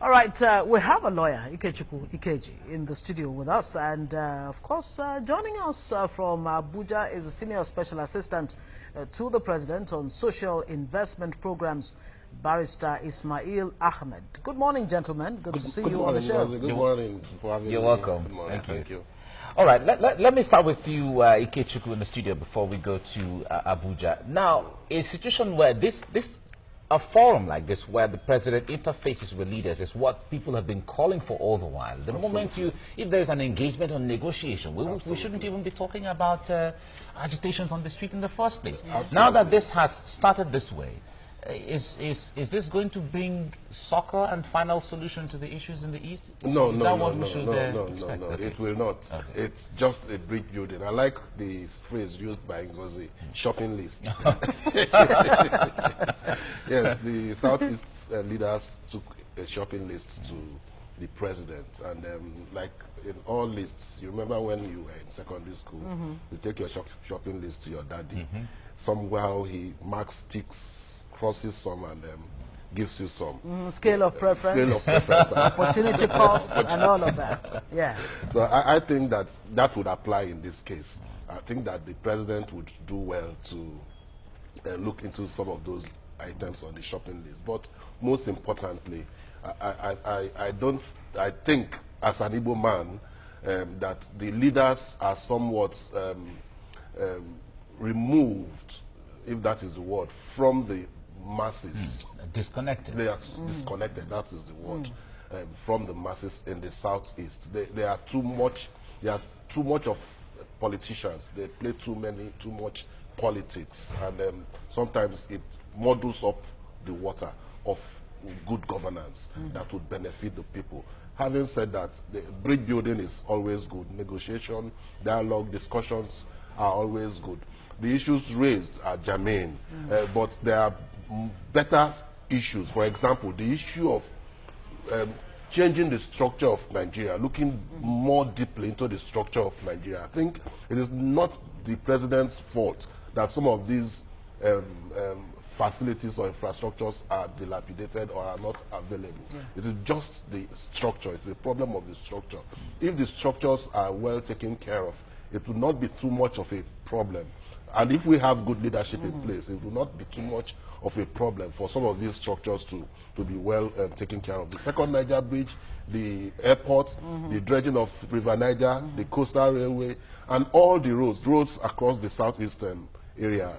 All right, we have a lawyer, Ikechukwu Ikeji, in the studio with us. And, of course, joining us from Abuja is a senior special assistant to the president on social investment programs, Barrister Ismail Ahmed. Good morning, gentlemen. Good to see you on the show. Good morning. You're welcome. Thank you. All right, let me start with you, Ikechukwu, in the studio before we go to Abuja. Now, a situation where a forum like this, where the president interfaces with leaders, is what people have been calling for all the while. The moment if there is an engagement on negotiation, we shouldn't even be talking about agitations on the street in the first place. Now that this has started this way, is this going to bring succor and final solution to the issues in the East? No, Okay. It will not. Okay. It's just a bridge building. I like the phrase used by Ngozi, shopping list. Yes, the Southeast leaders took a shopping list to the president, and like in all lists, you remember when you were in secondary school, you take your shopping list to your daddy. Somehow he marks, ticks, crosses some, and gives you some. Scale of preference. Scale of preference. Opportunity cost and all of that. Yeah. So I think that would apply in this case. I think that the president would do well to look into some of those items on the shopping list. But most importantly, I think as an Igbo man that the leaders are somewhat removed, if that is the word, from the masses. Disconnected. They are disconnected, that is the word, from the masses in the Southeast. They are too much of politicians. They play too much politics, and sometimes it muddles up the water of good governance that would benefit the people. Having said that, the bridge building is always good. Negotiation, dialogue, discussions are always good. The issues raised are germane, but there are better issues. For example, the issue of changing the structure of Nigeria, looking more deeply into the structure of Nigeria. I think it is not the president's fault that some of these facilities or infrastructures are dilapidated or are not available. It is just the structure. It's the problem of the structure. If the structures are well taken care of, it will not be too much of a problem. And if we have good leadership in place, it will not be too much of a problem for some of these structures to be well taken care of. The second Niger Bridge, the airport, the dredging of River Niger, the coastal railway, and all the roads across the southeastern area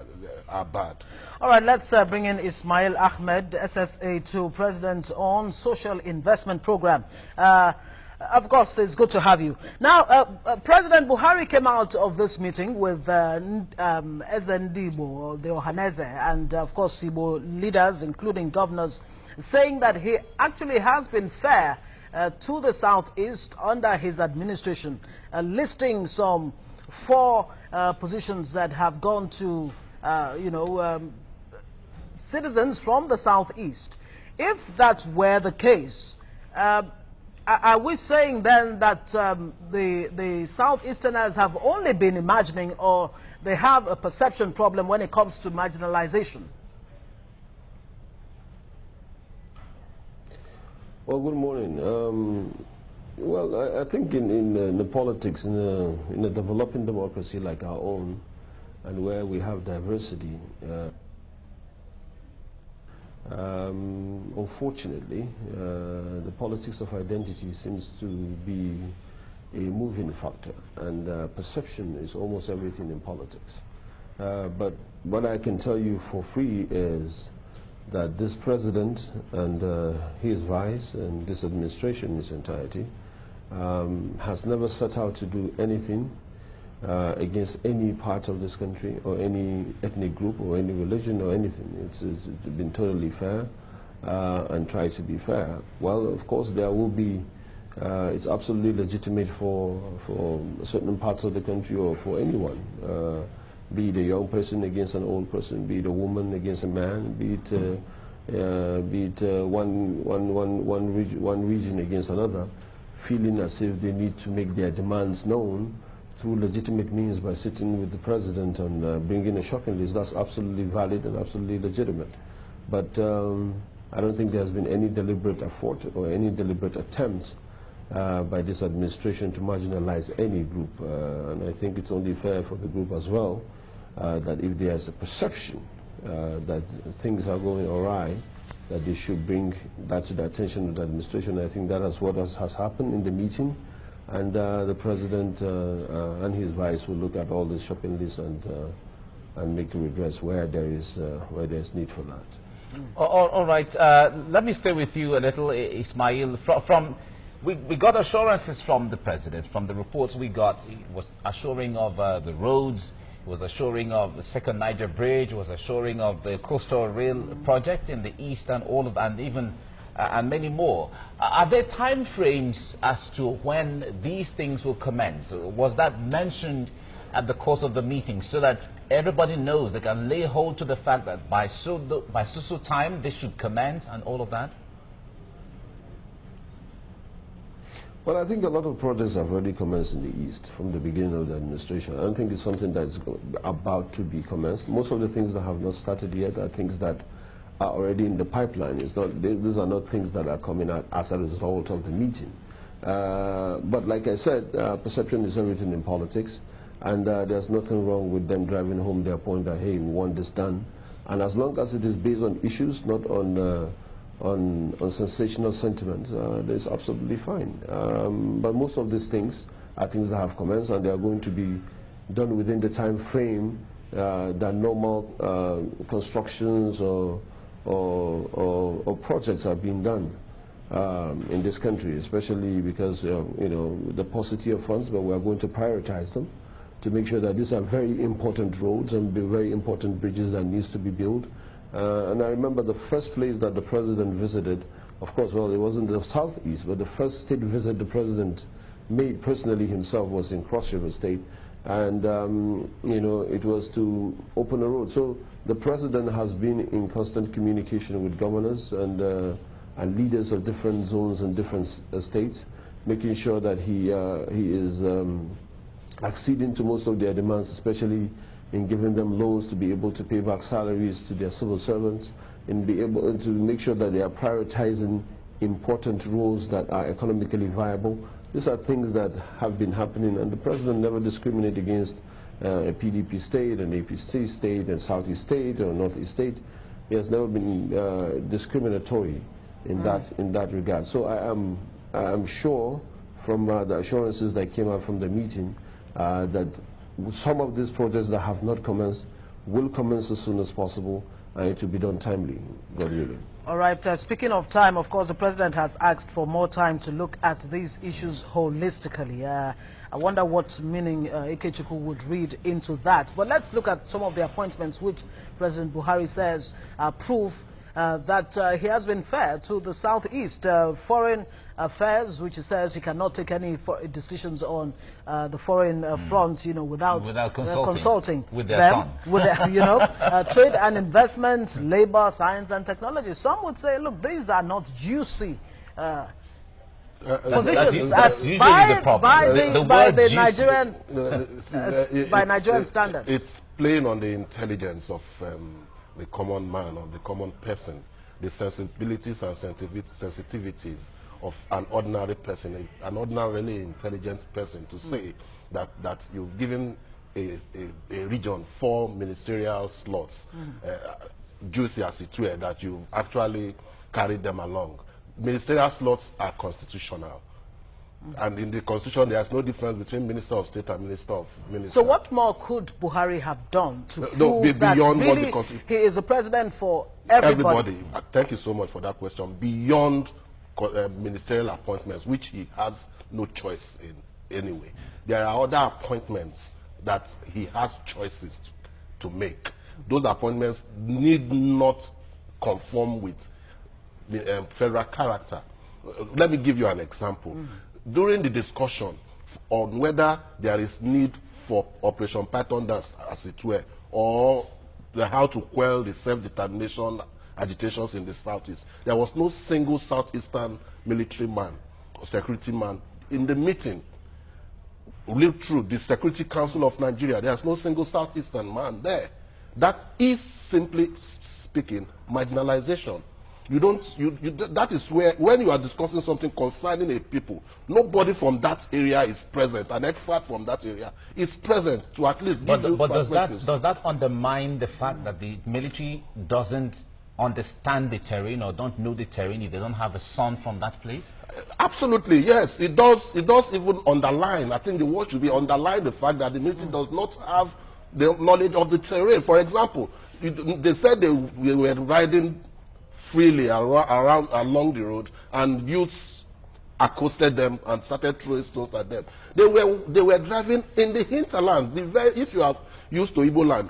are bad. All right, let's bring in Ismail Ahmed, SSA2 President on Social Investment Program. Of course, it's good to have you. Now, President Buhari came out of this meeting with Ezendibo, the Ohaneze, and of course, Igbo leaders, including governors, saying that he actually has been fair to the Southeast under his administration, listing some 4 positions that have gone to, citizens from the Southeast. If that were the case, are we saying then that the Southeasterners have only been imagining, or they have a perception problem when it comes to marginalization? Well, good morning. Well, I think in the politics, in a developing democracy like our own, and where we have diversity, unfortunately, the politics of identity seems to be a moving factor, and perception is almost everything in politics. But what I can tell you for free is that this president and his vice and this administration in its entirety has never set out to do anything against any part of this country or any ethnic group or any religion or anything. It's been totally fair and tried to be fair. Well, of course, there will be, it's absolutely legitimate for certain parts of the country or for anyone, be it a young person against an old person, be it a woman against a man, be it one region against another, feeling as if they need to make their demands known through legitimate means by sitting with the president and bringing a shopping list. That's absolutely valid and absolutely legitimate. But I don't think there's been any deliberate effort or any deliberate attempt by this administration to marginalize any group. And I think it's only fair for the group as well that if there's a perception that things are going awry, that they should bring that to the attention of the administration. I think that is what has happened in the meeting. And the president and his vice will look at all the shopping lists and make a redress where there is need for that. All right. Let me stay with you a little, Ismail. We got assurances from the president. From the reports we got, he was assuring of the roads, he was assuring of the second Niger Bridge, was assuring of the coastal rail project in the east and all of, and even and many more. Are there time frames as to when these things will commence? Was that mentioned at the course of the meeting so that everybody knows, they can lay hold to the fact that by so time this should commence and all of that? Well, I think a lot of projects have already commenced in the East from the beginning of the administration. I don't think it's something that's about to be commenced. Most of the things that have not started yet are things that are already in the pipeline. It's not, these are not things that are coming out as a result of the meeting. But like I said, perception is everything in politics, and there's nothing wrong with them driving home their point that, hey, we want this done. And as long as it is based on issues, not on sensational sentiment, that's absolutely fine. But most of these things are things that have commenced, and they are going to be done within the time frame that normal constructions or projects are being done in this country, especially because you know, the paucity of funds, but we are going to prioritize them to make sure that these are very important roads and very important bridges that needs to be built. And I remember the first place that the president visited, of course, well, it wasn't the southeast, but the first state visit the president made personally himself was in Cross River State, and you know, it was to open a road. So the president has been in constant communication with governors and leaders of different zones and different states, making sure that he is acceding to most of their demands, especially in giving them loans to be able to pay back salaries to their civil servants, and be able to make sure that they are prioritizing important roles that are economically viable. These are things that have been happening, and the president never discriminated against a PDP state, an APC state, and Southeast state, or Northeast state. He has never been discriminatory in that regard. So I am sure from the assurances that came out from the meeting that some of these projects that have not commenced will commence as soon as possible, and it will be done timely, God willing. All right, speaking of time, of course, the president has asked for more time to look at these issues holistically. I wonder what meaning Ikechukwu would read into that. But let's look at some of the appointments which President Buhari says prove that he has been fair to the Southeast. Foreign affairs, which he says he cannot take any decisions on the foreign front, you know, without consulting with their them, son. with their, you know, trade and investment, labor, science and technology. Some would say, look, these are not juicy positions that's usually the problem. By Nigerian standards. It's playing on the intelligence of the common man, of the common person, the sensibilities and sensitivities of an ordinary person, an ordinarily intelligent person, to say that you've given a region 4 ministerial slots, juicy as it were, that you've actually carried them along. Ministerial slots are constitutional. And in the constitution, there's no difference between Minister of State and Minister of Minister. So what more could Buhari have done to prove that really he is the president for everybody? Thank you so much for that question. Beyond ministerial appointments, which he has no choice in anyway, there are other appointments that he has choices to make. Those appointments need not conform with federal character. Let me give you an example. During the discussion on whether there is need for Operation Python dance, as it were, or how to quell the self-determination agitations in the Southeast, there was no single Southeastern military man or security man in the meeting. Live through the Security Council of Nigeria, there's no single Southeastern man there. That is, simply speaking, marginalization. that is where, when you are discussing something concerning a people, nobody from that area is present. An expert from that area is present to at least give you perspectives. Does that undermine the fact that the military doesn't understand the terrain or don't know the terrain if they don't have a son from that place? Absolutely, yes. It does even underline, I think the word should be underline the fact that the military does not have the knowledge of the terrain. For example, they said they were riding freely along the road, and youths accosted them and started throwing stones at them. They were driving in the hinterlands. If you are used to Igbo land,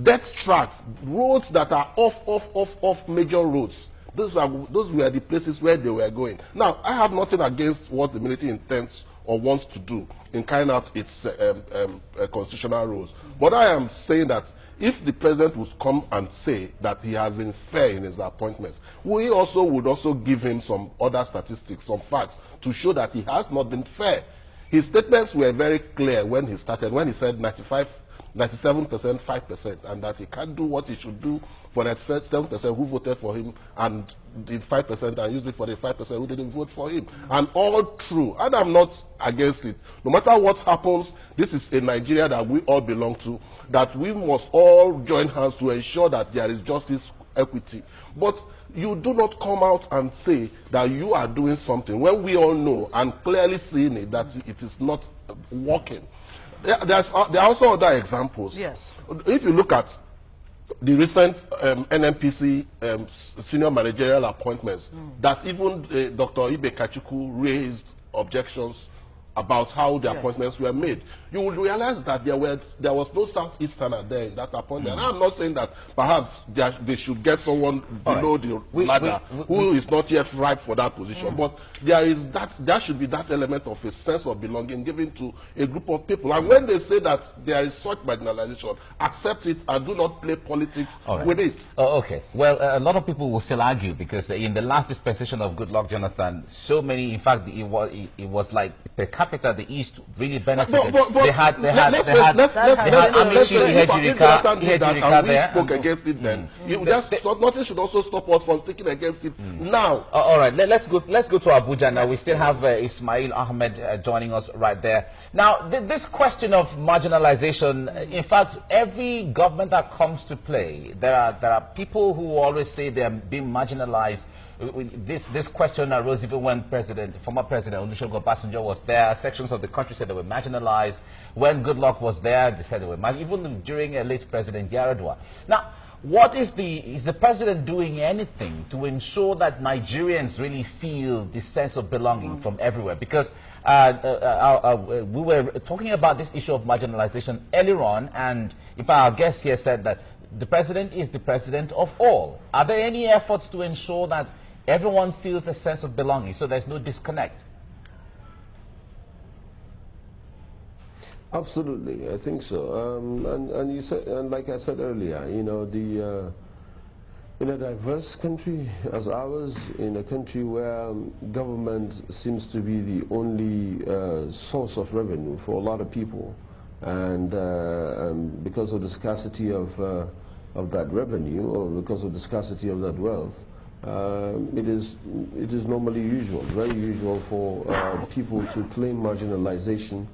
death tracks, roads that are off major roads. Those were the places where they were going. Now, I have nothing against what the military intends or wants to do in carrying out its constitutional roles. But I am saying that if the president would come and say that he has been fair in his appointments, we also would also give him some other statistics, some facts, to show that he has not been fair. His statements were very clear when he started, when he said 97%, 5%, and that he can't do what he should do for 97% who voted for him and the 5% and use it for the 5% who didn't vote for him. And all true. And I'm not against it. No matter what happens, this is a Nigeria that we all belong to, that we must all join hands to ensure that there is justice, equity. But you do not come out and say that you are doing something when we all know and clearly seeing it that it is not working. There are also other examples. Yes. If you look at the recent NNPC senior managerial appointments, that even Dr. Ibe Kachuku raised objections about how the appointments were made, you will realize that there was no Southeasterner there in that appointment. I'm not saying that perhaps they should get someone below the ladder who is not yet ripe for that position, but there should be that element of a sense of belonging given to a group of people. And when they say that there is such marginalization, accept it and do not play politics with it. Oh, okay. Well, a lot of people will still argue because in the last dispensation of Goodluck Jonathan, so many, in fact, it was like per capita the East really benefited. They had Amici, we spoke against it then. Nothing should also stop us from speaking against it now. All right, let's go to Abuja now. We still have Ismail Ahmed joining us right there. Now, this question of marginalization, in fact, every government that comes to play, there are people who always say they are being marginalized. This question arose even when former President Olusegun Obasanjo was there. Sections of the country said they were marginalized. When Goodluck was there, they said they were marginalized, even during late President Yaradua. Now, is the president doing anything to ensure that Nigerians really feel this sense of belonging from everywhere? Because we were talking about this issue of marginalization earlier on, and in fact, our guest here said that the president is the president of all. Are there any efforts to ensure that everyone feels a sense of belonging, so there's no disconnect? Absolutely, I think so. And you said, and like I said earlier, you know, in a diverse country as ours, in a country where government seems to be the only source of revenue for a lot of people, and because of the scarcity of that revenue, or because of the scarcity of that wealth, it is normally usual, very usual for people to claim marginalization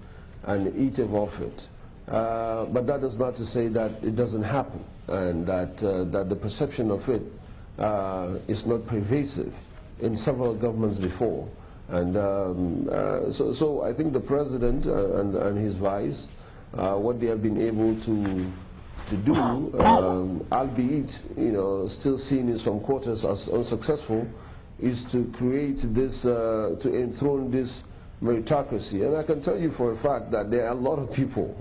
and eat off it. But that is not to say that it doesn't happen, and that the perception of it is not pervasive in several governments before. And so I think the president and his vice, what they have been able to do, albeit, you know, still seen in some quarters as unsuccessful, is to create this, to enthrone this meritocracy. And I can tell you for a fact that there are a lot of people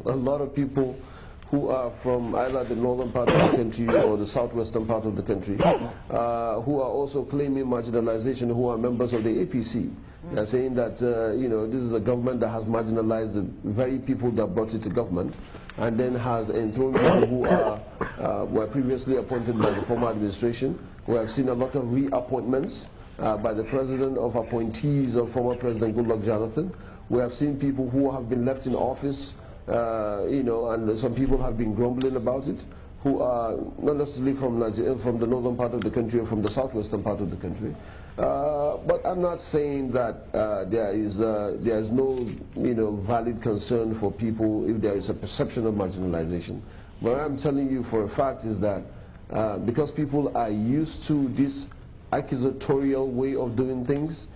who are from either the northern part of the country or the southwestern part of the country, who are also claiming marginalization, who are members of the APC. They're saying that, you know, this is a government that has marginalized the very people that brought it to government, and then has enthroned people who were previously appointed by the former administration. We have seen a lot of reappointments by the president of appointees of former President Goodluck Jonathan. We have seen people who have been left in office, you know, and some people have been grumbling about it, who are not necessarily from Nigeria, from the northern part of the country or from the southwestern part of the country. But I'm not saying that there is no valid concern for people if there is a perception of marginalization. What I'm telling you for a fact is that because people are used to this accusatorial way of doing things,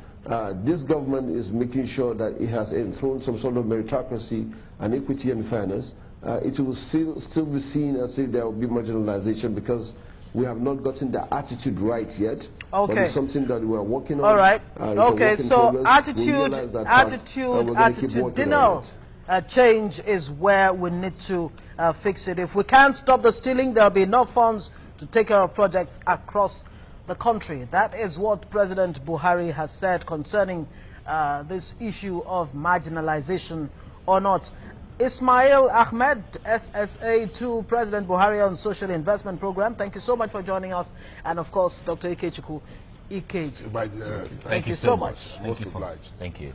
this government is making sure that it has enthroned some sort of meritocracy and equity and fairness. It will still be seen as if there will be marginalization because we have not gotten the attitude right yet. Okay. But it's something that we are working on. All right. Okay, so attitude, change is where we need to fix it. If we can't stop the stealing, there will be enough funds to take care of projects across the country. That is what President Buhari has said concerning this issue of marginalization or not. Ismail Ahmed, SSA to President Buhari on Social Investment Program. Thank you so much for joining us. And of course, Dr. Ikechukwu Ikeji. Thank you so much. Most obliged. Thank you.